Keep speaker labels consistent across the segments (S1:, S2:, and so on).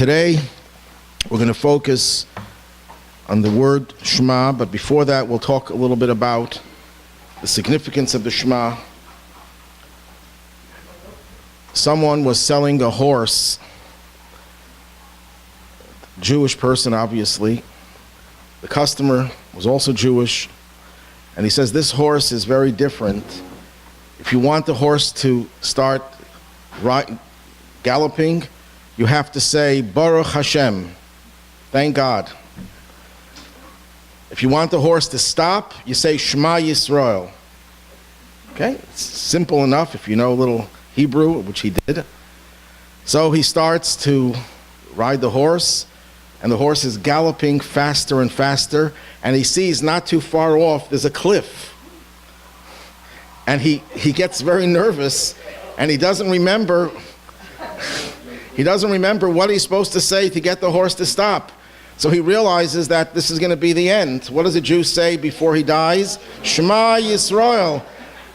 S1: Today, we're going to focus on the word Shema, but before that, we'll talk a little bit about the significance of the Shema. Someone was selling a horse, Jewish person, obviously. The customer was also Jewish, and he says, this horse is very different. If you want the horse to start galloping, you have to say, Baruch Hashem, thank God. If you want the horse to stop, you say, Shema Yisrael. Okay, it's simple enough if you know a little Hebrew, which he did. So he starts to ride the horse, and the horse is galloping faster and faster, and he sees not too far off, there's a cliff. And he gets very nervous, and he doesn't remember what he's supposed to say to get the horse to stop. So he realizes that this is going to be the end. What does a Jew say before he dies? Shema Yisrael.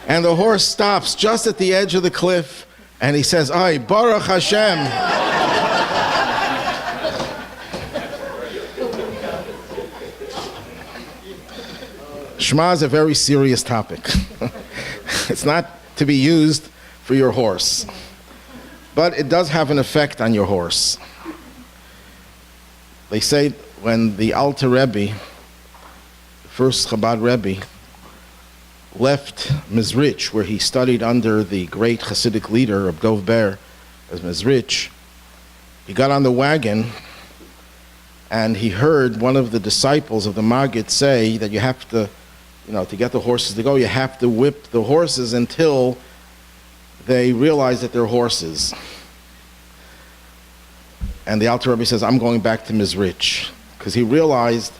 S1: And the horse stops just at the edge of the cliff, and he says, Ay, Baruch Hashem. Shema is a very serious topic. It's not to be used for your horse, but it does have an effect on your horse. They say when the Alter Rebbe, the first Chabad Rebbe, left Mezrich, where he studied under the great Hasidic leader of Dov Ber as Mezrich, he got on the wagon and he heard one of the disciples of the Maggid say that you have to, to get the horses to go, you have to whip the horses until they realize that they're horses. And the Alter Rebbe says, I'm going back to Mezrich, because he realized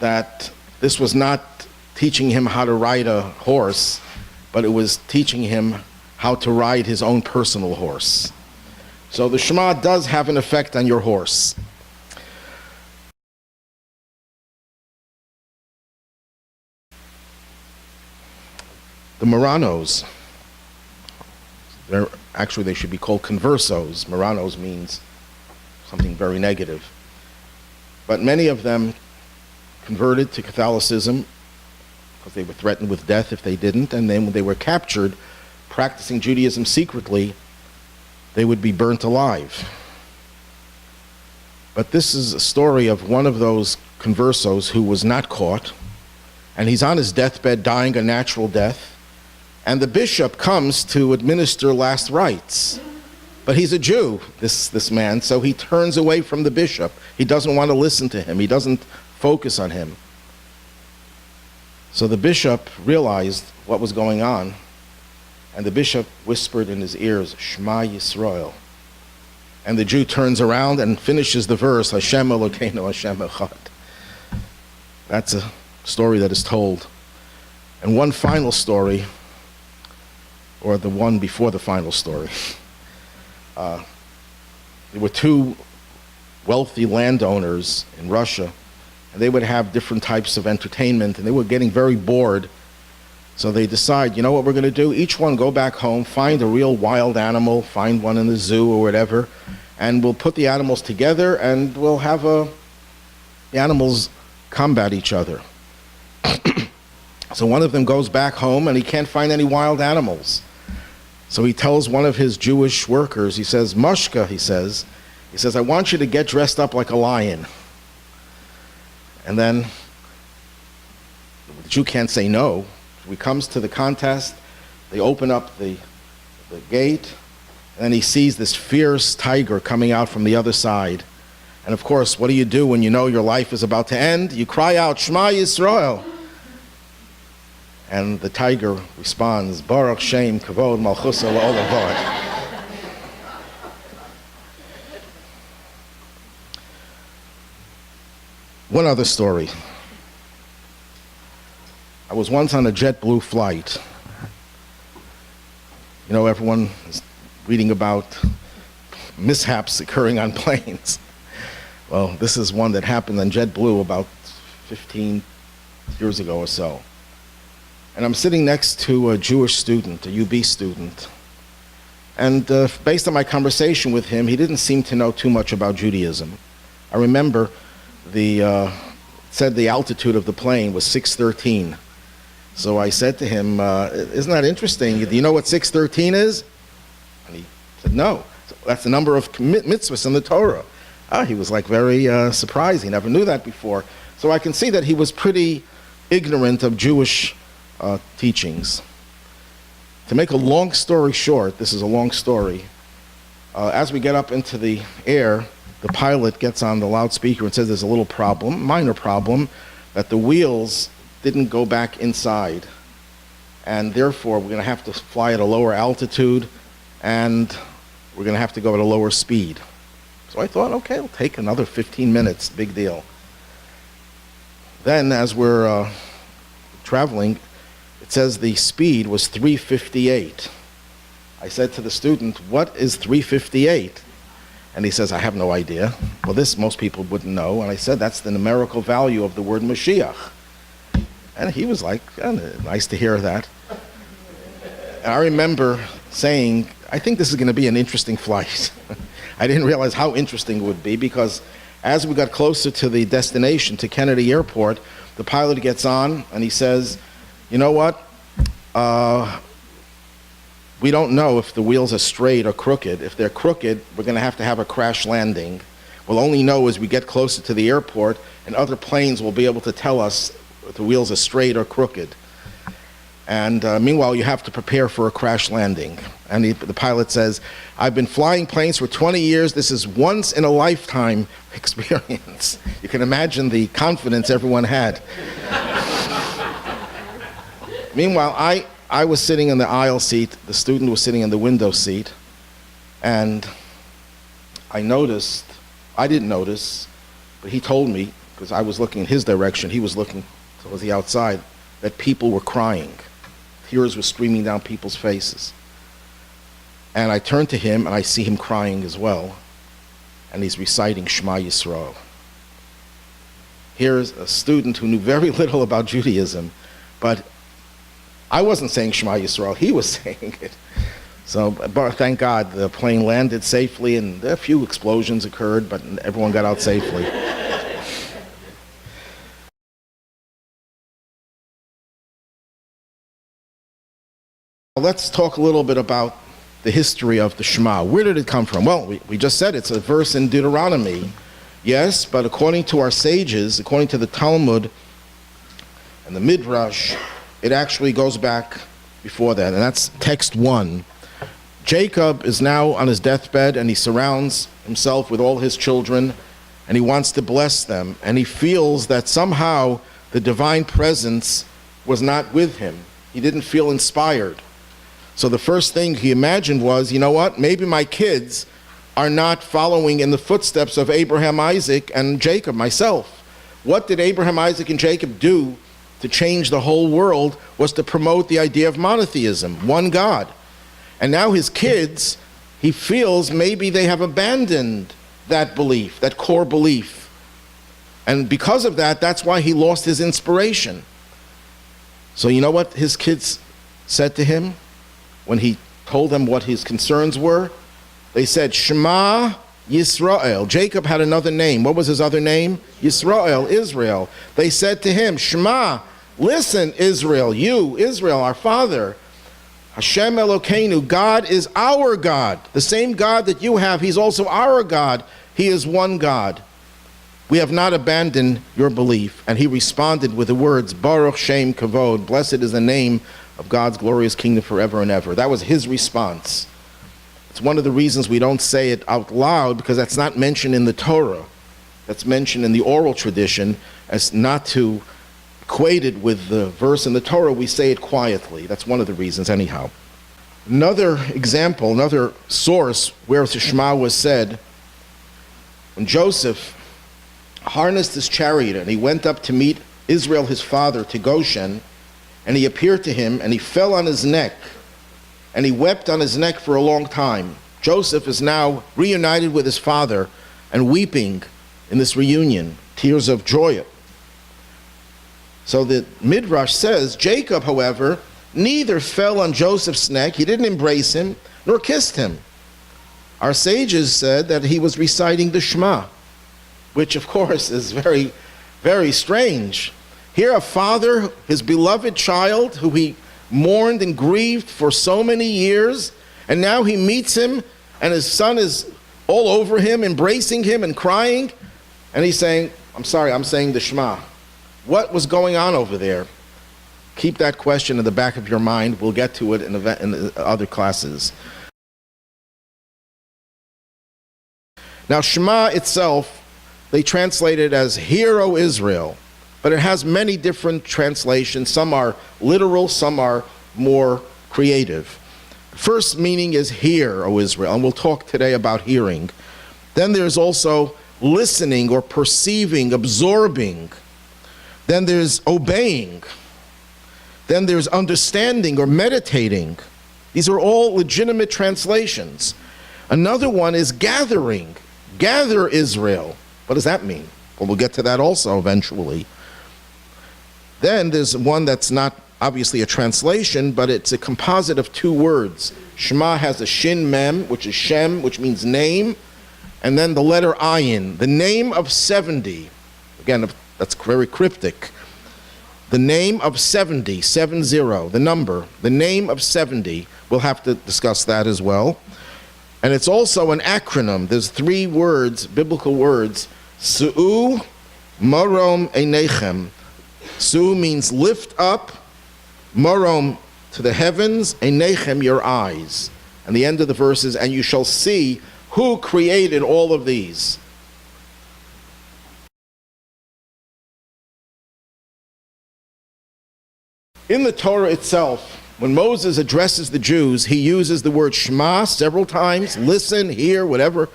S1: that this was not teaching him how to ride a horse, but it was teaching him how to ride his own personal horse. So the Shema does have an effect on your horse. The Moranos, they should be called conversos. Moranos means something very negative. But many of them converted to Catholicism because they were threatened with death if they didn't, and then when they were captured practicing Judaism secretly, they would be burnt alive. But this is a story of one of those conversos who was not caught, and he's on his deathbed dying a natural death, and the bishop comes to administer last rites. But he's a Jew, this man, so he turns away from the bishop. He doesn't want to listen to him. He doesn't focus on him. So the bishop realized what was going on, and the bishop whispered in his ears, Shema Yisrael. And the Jew turns around and finishes the verse, Hashem Elokeinu Hashem Echad. That's a story that is told. And one final story, or the one before the final story. There were two wealthy landowners in Russia, and they would have different types of entertainment, and they were getting very bored. So they decide, you know what we're going to do? Each one go back home, find a real wild animal, find one in the zoo or whatever, and we'll put the animals together, and we'll have the animals combat each other. So one of them goes back home, and he can't find any wild animals. So he tells one of his Jewish workers, he says, Moshka, he says, I want you to get dressed up like a lion. And then the Jew can't say no. He comes to the contest, they open up the gate, and then he sees this fierce tiger coming out from the other side. And of course, what do you do when you know your life is about to end? You cry out, Shema Yisrael. And the tiger responds, Baruch Shem Kavod Malchusa La'olam. One other story. I was once on a JetBlue flight. Everyone is reading about mishaps occurring on planes. Well, this is one that happened on JetBlue about 15 years ago or so. And I'm sitting next to a Jewish student, a UB student. And based on my conversation with him, he didn't seem to know too much about Judaism. I remember said the altitude of the plane was 613. So I said to him, isn't that interesting? Do you know what 613 is? And he said, no. So that's the number of mitzvahs in the Torah. He was like very surprised. He never knew that before. So I can see that he was pretty ignorant of Jewish teachings. To make a long story short, this is a long story, as we get up into the air, the pilot gets on the loudspeaker and says there's a little problem, minor problem, that the wheels didn't go back inside. And therefore, we're going to have to fly at a lower altitude, and we're going to have to go at a lower speed. So I thought, okay, it'll take another 15 minutes, big deal. Then, as we're traveling, it says the speed was 358. I said to the student, what is 358? And he says, I have no idea. Well, this most people wouldn't know. And I said, that's the numerical value of the word Mashiach. And he was like, nice to hear that. And I remember saying, I think this is going to be an interesting flight. I didn't realize how interesting it would be, because as we got closer to the destination, to Kennedy Airport, the pilot gets on and he says, you know what? We don't know if the wheels are straight or crooked. If they're crooked, we're going to have a crash landing. We'll only know as we get closer to the airport, and other planes will be able to tell us if the wheels are straight or crooked. And meanwhile, you have to prepare for a crash landing. And the pilot says, I've been flying planes for 20 years. This is once in a lifetime experience. You can imagine the confidence everyone had. Meanwhile, I was sitting in the aisle seat, the student was sitting in the window seat, and I didn't notice, but he told me, because I was looking in his direction, he was looking towards the outside, that people were crying. Tears were streaming down people's faces. And I turned to him, and I see him crying as well, and he's reciting Shema Yisrael. Here's a student who knew very little about Judaism, but I wasn't saying Shema Yisrael, he was saying it. So, but thank God, the plane landed safely, and a few explosions occurred, but everyone got out safely. Let's talk a little bit about the history of the Shema. Where did it come from? Well, we just said it's a verse in Deuteronomy. Yes, but according to our sages, according to the Talmud and the Midrash, it actually goes back before that, and that's text 1. Jacob is now on his deathbed, and he surrounds himself with all his children, and he wants to bless them, and he feels that somehow the divine presence was not with him. He didn't feel inspired. So the first thing he imagined was, you know what, maybe my kids are not following in the footsteps of Abraham, Isaac, and Jacob, myself. What did Abraham, Isaac, and Jacob do to change the whole world? Was to promote the idea of monotheism, one God. And now his kids, he feels maybe they have abandoned that belief, that core belief. And because of that, that's why he lost his inspiration. So you know what his kids said to him when he told them what his concerns were? They said, Shema Yisrael. Jacob had another name. What was his other name? Yisrael, Israel. They said to him, Shema, listen, Israel, you, Israel, our father, Hashem Elokeinu, God is our God. The same God that you have, he's also our God. He is one God. We have not abandoned your belief. And he responded with the words, Baruch Shem Kavod, blessed is the name of God's glorious kingdom forever and ever. That was his response. It's one of the reasons we don't say it out loud, because that's not mentioned in the Torah. That's mentioned in the oral tradition as not to equate it with the verse in the Torah. We say it quietly. That's one of the reasons anyhow. Another example, another source where the Shema was said, when Joseph harnessed his chariot and he went up to meet Israel, his father, to Goshen, and he appeared to him and he fell on his neck and he wept on his neck for a long time. Joseph is now reunited with his father and weeping in this reunion, tears of joy. So the Midrash says, Jacob, however, neither fell on Joseph's neck, he didn't embrace him, nor kissed him. Our sages said that he was reciting the Shema, which of course is very, very strange. Here a father, his beloved child, who he mourned and grieved for so many years, and now he meets him, and his son is all over him, embracing him and crying, and he's saying, I'm sorry, I'm saying the Shema. What was going on over there? Keep that question in the back of your mind. We'll get to it in the other classes. Now, Shema itself, they translate it as Hear, O Israel, but it has many different translations. Some are literal, some are more creative. The first meaning is Hear, O Israel, and we'll talk today about hearing. Then there's also listening or perceiving, absorbing. Then there's obeying. Then there's understanding or meditating. These are all legitimate translations. Another one is gathering. Gather Israel. What does that mean? Well, we'll get to that also eventually. Then there's one that's not obviously a translation, but it's a composite of two words. Shema has a shin mem, which is Shem, which means name, and then the letter ayin, the name of 70. Again, that's very cryptic. The name of 70, 70, the number, the name of 70. We'll have to discuss that as well. And it's also an acronym. There's three words, biblical words. Su'u marom einechem. Su means lift up, marom to the heavens, einechem your eyes. And the end of the verse is, and you shall see who created all of these. In the Torah itself, when Moses addresses the Jews, he uses the word Shema several times, listen, hear, whatever,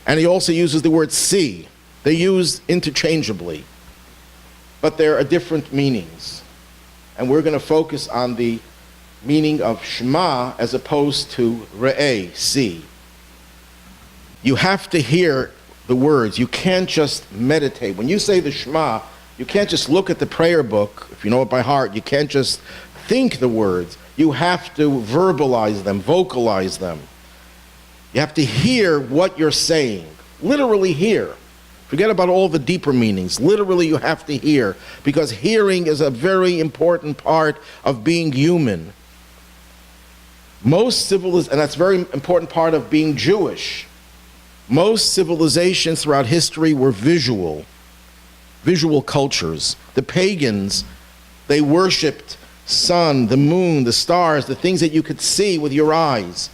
S1: and he also uses the word see. They're used interchangeably, but there are different meanings. And we're going to focus on the meaning of Shema as opposed to Re'eh, see. You have to hear the words. You can't just meditate. When you say the Shema, you can't just look at the prayer book, if you know it by heart. You can't just think the words. You have to verbalize them, vocalize them. You have to hear what you're saying. Literally hear. Forget about all the deeper meanings. Literally you have to hear, because hearing is a very important part of being human. And that's a very important part of being Jewish. Most civilizations throughout history were visual cultures. The pagans, they worshipped sun, the moon, the stars, the things that you could see with your eyes.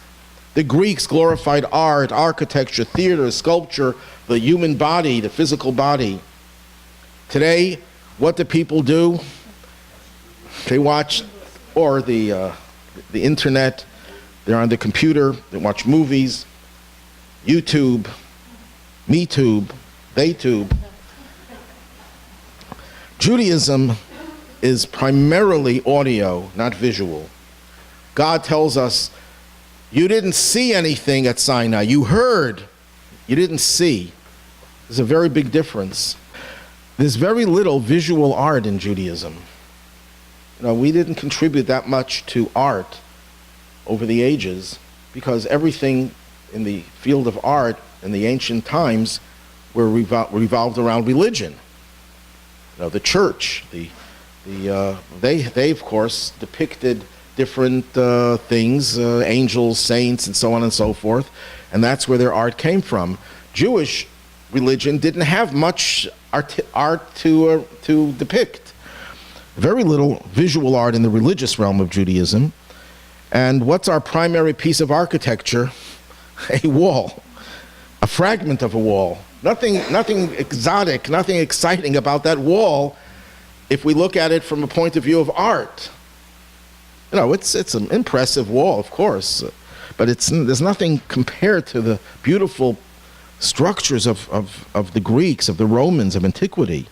S1: The Greeks glorified art, architecture, theater, sculpture, the human body, the physical body. Today, what do people do? They watch, or the internet, they're on the computer, they watch movies, YouTube, MeTube, TheyTube. Judaism is primarily audio, not visual. God tells us, you didn't see anything at Sinai. You heard, you didn't see. There's a very big difference. There's very little visual art in Judaism. We didn't contribute that much to art over the ages, because everything in the field of art in the ancient times were revolved around religion. The church, they of course depicted different things, angels, saints, and so on and so forth, and that's where their art came from. Jewish religion didn't have much art to depict. Very little visual art in the religious realm of Judaism. And what's our primary piece of architecture? A wall, a fragment of a wall. Nothing exotic, nothing exciting about that wall if we look at it from a point of view of art. It's an impressive wall, of course, but there's nothing compared to the beautiful structures of the Greeks, of the Romans, of antiquity.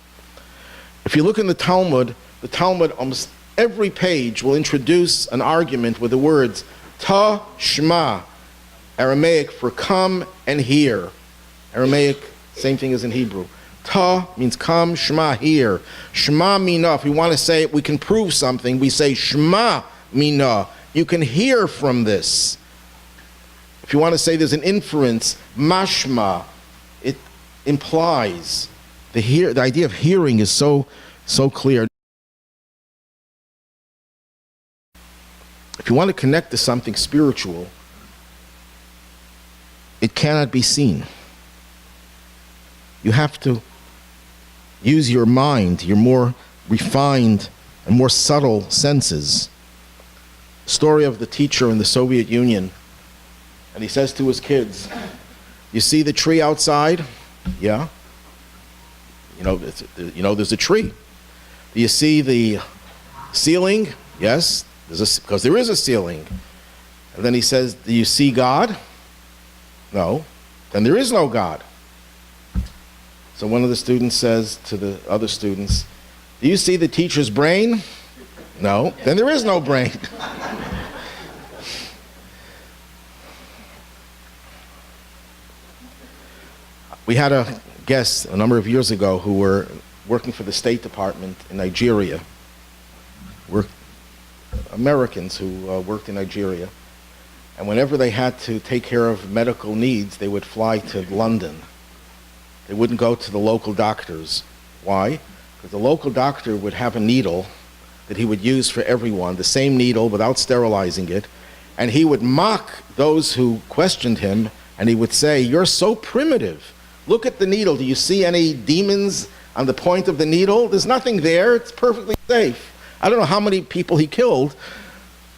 S1: If you look in the Talmud almost every page will introduce an argument with the words ta, shema, Aramaic for come and hear. Aramaic, same thing as in Hebrew. Ta means come, shema, hear. Shema mina, if we want to say it, we can prove something, we say shema mina. You can hear from this. If you want to say there's an inference, mashma, it implies. The idea of hearing is so clear. If you want to connect to something spiritual, it cannot be seen. You have to use your mind, your more refined and more subtle senses. Story of the teacher in the Soviet Union, and he says to his kids, "You see the tree outside? Yeah. There's a tree. Do you see the ceiling? Yes, because there is a ceiling." And then he says, "Do you see God? No. Then there is no God." So one of the students says to the other students, "Do you see the teacher's brain? No. Then there is no brain." We had a guest a number of years ago who were working for the State Department in Nigeria. We're Americans who worked in Nigeria. And whenever they had to take care of medical needs, they would fly to London. They wouldn't go to the local doctors. Why? Because the local doctor would have a needle that he would use for everyone, the same needle without sterilizing it, and he would mock those who questioned him, and he would say, "You're so primitive. Look at the needle. Do you see any demons on the point of the needle? There's nothing there. It's perfectly safe." I don't know how many people he killed,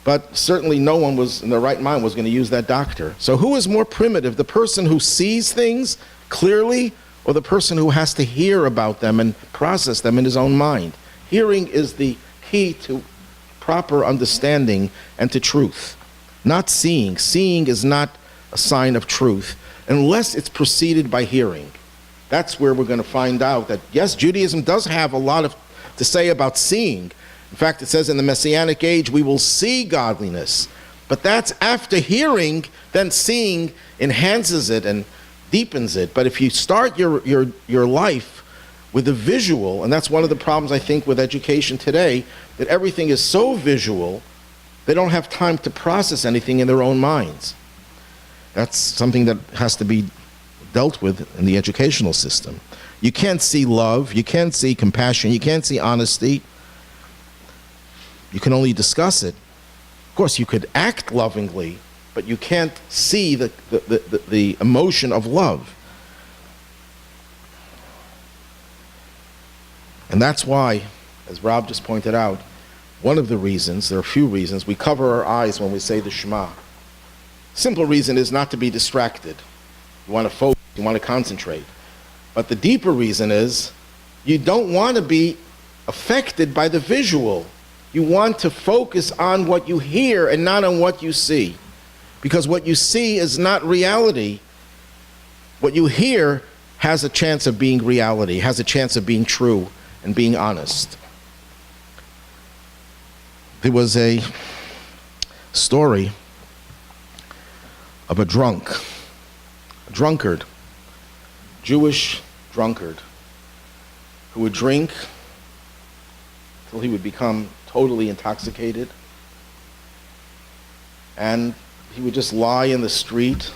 S1: but certainly no one was in their right mind was going to use that doctor. So who is more primitive, the person who sees things clearly or the person who has to hear about them and process them in his own mind? Hearing is the key to proper understanding and to truth, not seeing. Seeing is not a sign of truth unless it's preceded by hearing. That's where we're going to find out that, yes, Judaism does have a lot to say about seeing. In fact, it says in the Messianic age, we will see godliness. But that's after hearing, then seeing enhances it and deepens it. But if you start your life with a visual, and that's one of the problems I think with education today, that everything is so visual, they don't have time to process anything in their own minds. That's something that has to be dealt with in the educational system. You can't see love, you can't see compassion, you can't see honesty. You can only discuss it. Of course, you could act lovingly, but you can't see the emotion of love. And that's why, as Rob just pointed out, one of the reasons, there are a few reasons, we cover our eyes when we say the Shema. Simple reason is not to be distracted. You want to focus, you want to concentrate. But the deeper reason is you don't want to be affected by the visual. You want to focus on what you hear and not on what you see. Because what you see is not reality. What you hear has a chance of being reality, has a chance of being true and being honest. There was a story of a drunkard, Jewish drunkard, who would drink till he would become totally intoxicated, and he would just lie in the street,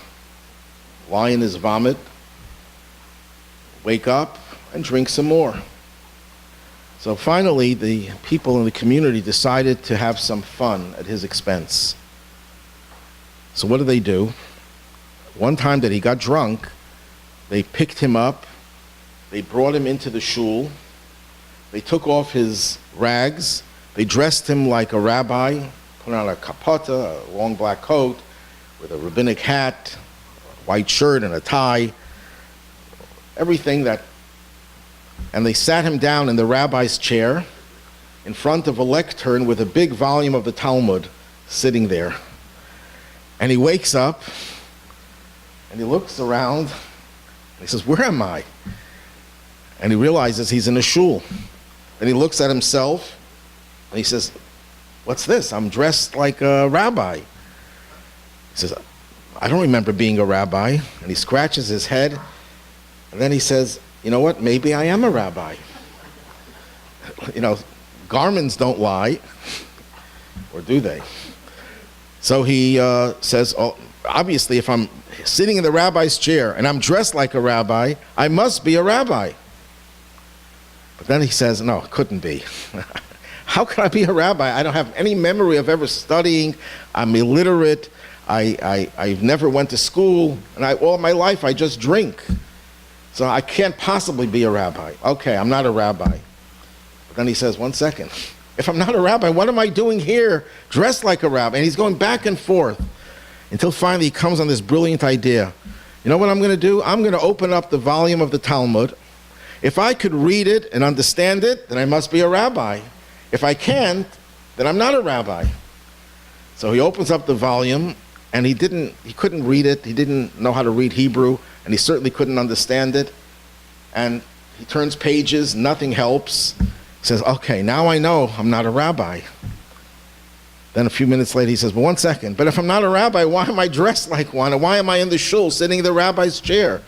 S1: lie in his vomit, wake up and drink some more. So finally, the people in the community decided to have some fun at his expense. So what do? One time that he got drunk, they picked him up, they brought him into the shul, they took off his rags, they dressed him like a rabbi, put on a kapota, a long black coat, with a rabbinic hat, a white shirt and a tie, everything that, and they sat him down in the rabbi's chair in front of a lectern with a big volume of the Talmud sitting there. And he wakes up, and he looks around, and he says, "Where am I?" And he realizes he's in a shul. Then he looks at himself, and he says, "What's this? I'm dressed like a rabbi." He says, "I don't remember being a rabbi." And he scratches his head, and then he says, "You know what? Maybe I am a rabbi." Garments don't lie, or do they? So he says, oh, obviously, if I'm sitting in the rabbi's chair and I'm dressed like a rabbi, I must be a rabbi. But then he says, no, it couldn't be. How can I be a rabbi? I don't have any memory of ever studying. I'm illiterate. I've never went to school. And all my life, I just drink. So I can't possibly be a rabbi. Okay, I'm not a rabbi. But then he says, one second. If I'm not a rabbi, what am I doing here dressed like a rabbi? And he's going back and forth until finally he comes on this brilliant idea. You know what I'm going to do? I'm going to open up the volume of the Talmud. If I could read it and understand it, then I must be a rabbi. If I can't, then I'm not a rabbi. So he opens up the volume, and he couldn't read it. He didn't know how to read Hebrew, and he certainly couldn't understand it. And he turns pages, nothing helps. He says, okay, now I know I'm not a rabbi. Then a few minutes later he says, well, one second, but if I'm not a rabbi, why am I dressed like one? And why am I in the shul sitting in the rabbi's chair?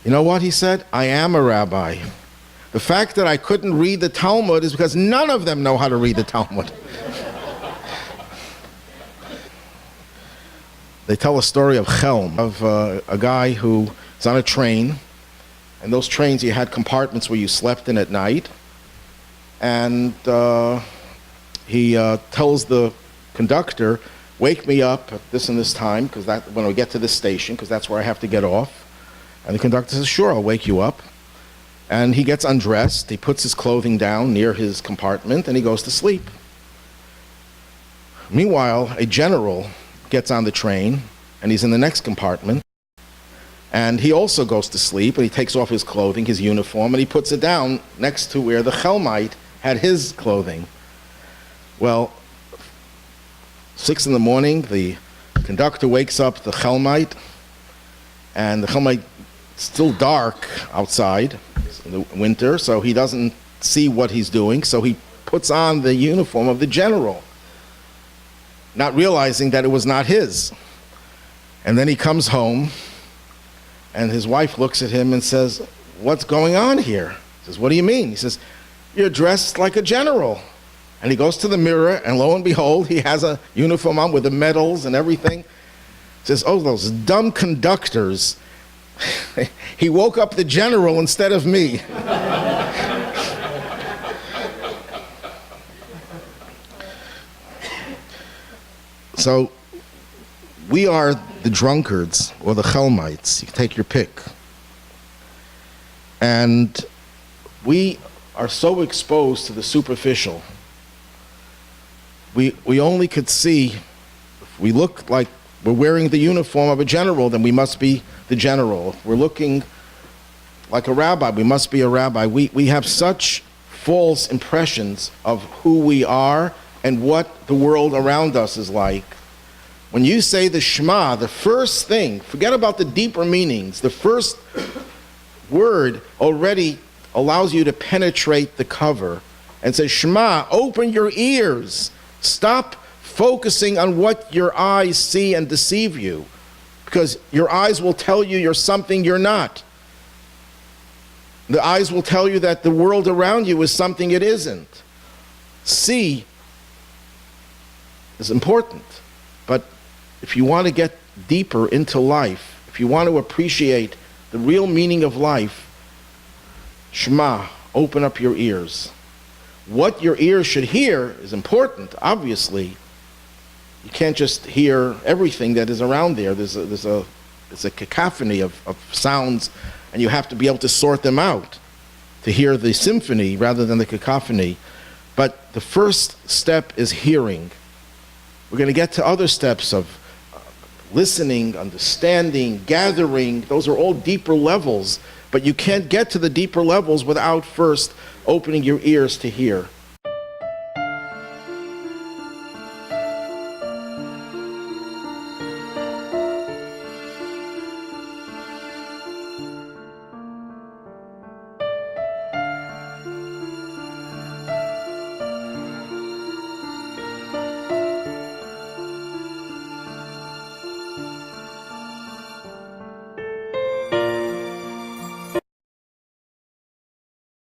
S1: You know what he said? I am a rabbi. The fact that I couldn't read the Talmud is because none of them know how to read the Talmud. They tell a story of Chelm, of a guy who was on a train, and those trains, you had compartments where you slept in at night, and he tells the conductor, wake me up at this and this time, because when we get to this station, because that's where I have to get off. And the conductor says, sure, I'll wake you up. And he gets undressed, he puts his clothing down near his compartment, and he goes to sleep. Meanwhile, a general gets on the train, and he's in the next compartment, and he also goes to sleep, and he takes off his clothing, his uniform, and he puts it down next to where the Chelmite had his clothing. Well, 6 in the morning, the conductor wakes up the Chelmite, and the Chelmite still dark outside in the winter, so he doesn't see what he's doing, so he puts on the uniform of the general, not realizing that it was not his. And then he comes home, and his wife looks at him and says, what's going on here? He says, what do you mean? He says, you're dressed like a general. And he goes to the mirror, and lo and behold, he has a uniform on with the medals and everything. He says, oh, those dumb conductors. He woke up the general instead of me. So we are the drunkards or the Chelmites. You take your pick. And we are so exposed to the superficial. We only could see, if we look like we're wearing the uniform of a general, then we must be the general. If we're looking like a rabbi, we must be a rabbi. We have such false impressions of who we are and what the world around us is like. When you say the Shema, the first thing, forget about the deeper meanings, the first word already allows you to penetrate the cover and say, Shema, open your ears. Stop focusing on what your eyes see and deceive you, because your eyes will tell you you're something you're not. The eyes will tell you that the world around you is something it isn't. See is important, but if you want to get deeper into life, if you want to appreciate the real meaning of life, Shema, open up your ears. What your ears should hear is important, obviously. You can't just hear everything that is around there. There's a cacophony of sounds, and you have to be able to sort them out to hear the symphony rather than the cacophony. But the first step is hearing. We're going to get to other steps of listening, understanding, gathering. Those are all deeper levels, but you can't get to the deeper levels without first opening your ears to hear.